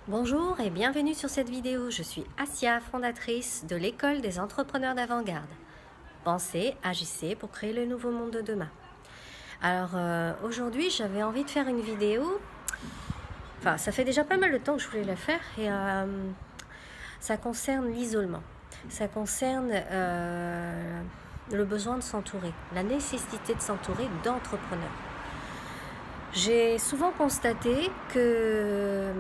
Bonjour et bienvenue sur cette vidéo. Je suis Assia, fondatrice de l'école des entrepreneurs d'avant-garde. Pensez, agissez pour créer le nouveau monde de demain. Alors aujourd'hui, j'avais envie de faire une vidéo. Enfin, ça fait déjà pas mal de temps que je voulais la faire et ça concerne l'isolement. Ça concerne le besoin de s'entourer, la nécessité de s'entourer d'entrepreneurs. J'ai souvent constaté que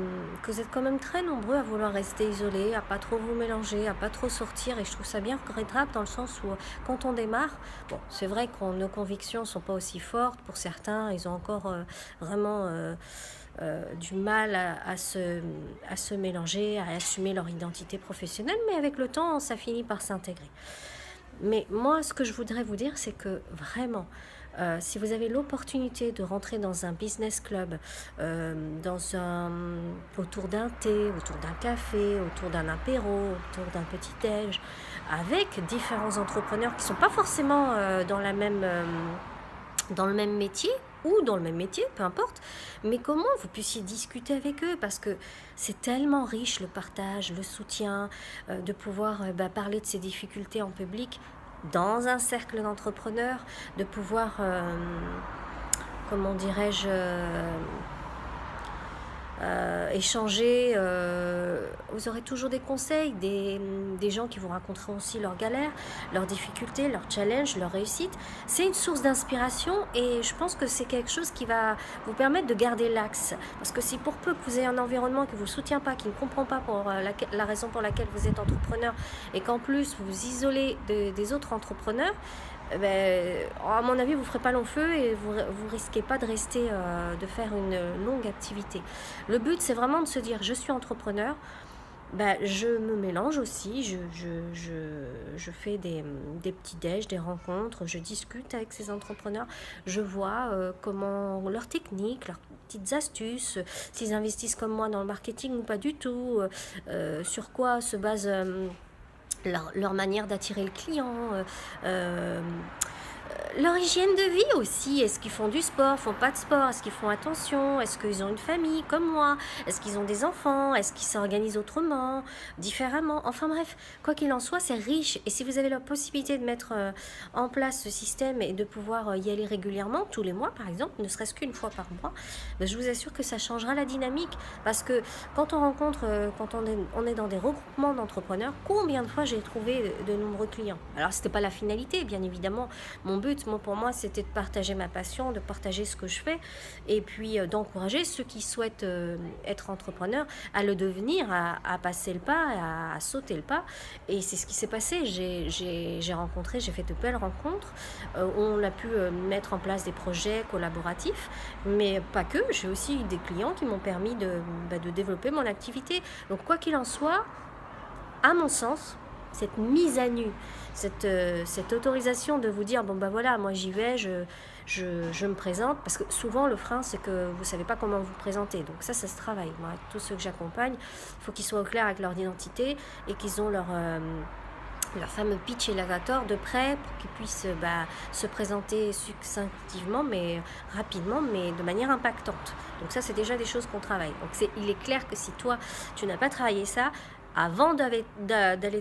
vous êtes quand même très nombreux à vouloir rester isolés, à pas trop vous mélanger, à pas trop sortir, et je trouve ça bien regrettable dans le sens où quand on démarre, bon, c'est vrai que nos convictions sont pas aussi fortes. Pour certains, ils ont encore vraiment du mal à se mélanger, à assumer leur identité professionnelle, mais avec le temps, ça finit par s'intégrer. Mais moi, ce que je voudrais vous dire, c'est que vraiment, si vous avez l'opportunité de rentrer dans un business club, autour d'un thé, autour d'un café, autour d'un apéro, autour d'un petit déj, avec différents entrepreneurs qui ne sont pas forcément dans le même métier ou dans le même métier, peu importe, mais comment vous puissiez discuter avec eux, parce que c'est tellement riche le partage, le soutien, de pouvoir parler de ses difficultés en public dans un cercle d'entrepreneurs, de pouvoir, comment dirais-je, échanger. Vous aurez toujours des conseils, des gens qui vous raconteront aussi leurs galères, leurs difficultés, leurs challenges, leurs réussites. C'est une source d'inspiration et je pense que c'est quelque chose qui va vous permettre de garder l'axe. Parce que si pour peu que vous ayez un environnement qui ne vous soutient pas, qui ne comprend pas pour la raison pour laquelle vous êtes entrepreneur, et qu'en plus vous vous isolez des autres entrepreneurs, à mon avis, vous ne ferez pas long feu et vous risquez pas de rester, de faire une longue activité. Le but, c'est vraiment de se dire, je suis entrepreneur, je me mélange aussi, je fais des petits déj, des rencontres, je discute avec ces entrepreneurs, je vois comment leurs techniques, leurs petites astuces, s'ils investissent comme moi dans le marketing ou pas du tout, sur quoi se base leur manière d'attirer le client, leur hygiène de vie aussi. Est-ce qu'ils font du sport, font pas de sport, est-ce qu'ils font attention, est-ce qu'ils ont une famille comme moi, est-ce qu'ils ont des enfants, est-ce qu'ils s'organisent autrement, différemment. Enfin bref, quoi qu'il en soit, c'est riche, et si vous avez la possibilité de mettre en place ce système et de pouvoir y aller régulièrement, tous les mois par exemple, ne serait-ce qu'une fois par mois, je vous assure que ça changera la dynamique. Parce que quand on rencontre, quand on est dans des regroupements d'entrepreneurs, combien de fois j'ai trouvé de nombreux clients. Alors c'était pas la finalité, bien évidemment. Mon but, pour moi, c'était de partager ma passion, de partager ce que je fais, et puis d'encourager ceux qui souhaitent être entrepreneurs à le devenir, à passer le pas, à sauter le pas. Et c'est ce qui s'est passé. J'ai fait de belles rencontres. On a pu mettre en place des projets collaboratifs, mais pas que. J'ai aussi eu des clients qui m'ont permis de développer mon activité. Donc quoi qu'il en soit, à mon sens, cette mise à nu, cette autorisation de vous dire, voilà, moi j'y vais, je me présente, parce que souvent le frein, c'est que vous ne savez pas comment vous présenter. Donc ça se travaille. Moi, tous ceux que j'accompagne, il faut qu'ils soient au clair avec leur identité et qu'ils ont leur fameux pitch elevator de près pour qu'ils puissent se présenter succinctivement, mais rapidement, mais de manière impactante. Donc ça, c'est déjà des choses qu'on travaille. Donc il est clair que si toi, tu n'as pas travaillé ça, avant d'aller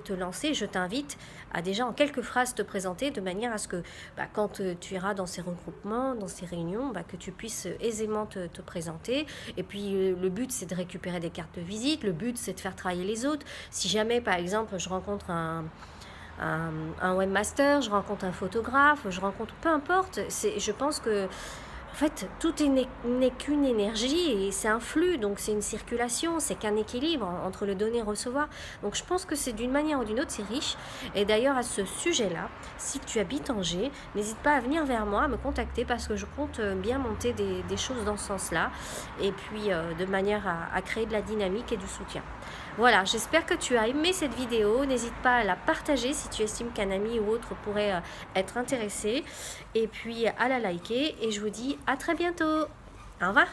te lancer, je t'invite à déjà en quelques phrases te présenter, de manière à ce que quand tu iras dans ces regroupements, dans ces réunions, que tu puisses aisément te présenter. Et puis le but, c'est de récupérer des cartes de visite, le but, c'est de faire travailler les autres. Si jamais, par exemple, je rencontre un webmaster, je rencontre un photographe, peu importe, je pense que en fait, tout n'est qu'une énergie et c'est un flux, donc c'est une circulation, c'est qu'un équilibre entre le donner et le recevoir. Donc je pense que c'est d'une manière ou d'une autre, c'est riche. Et d'ailleurs, à ce sujet-là, si tu habites Angers, n'hésite pas à venir vers moi, à me contacter, parce que je compte bien monter des choses dans ce sens-là, et puis de manière à créer de la dynamique et du soutien. Voilà, j'espère que tu as aimé cette vidéo. N'hésite pas à la partager si tu estimes qu'un ami ou autre pourrait être intéressé, et puis à la liker, et je vous dis à très bientôt. Au revoir.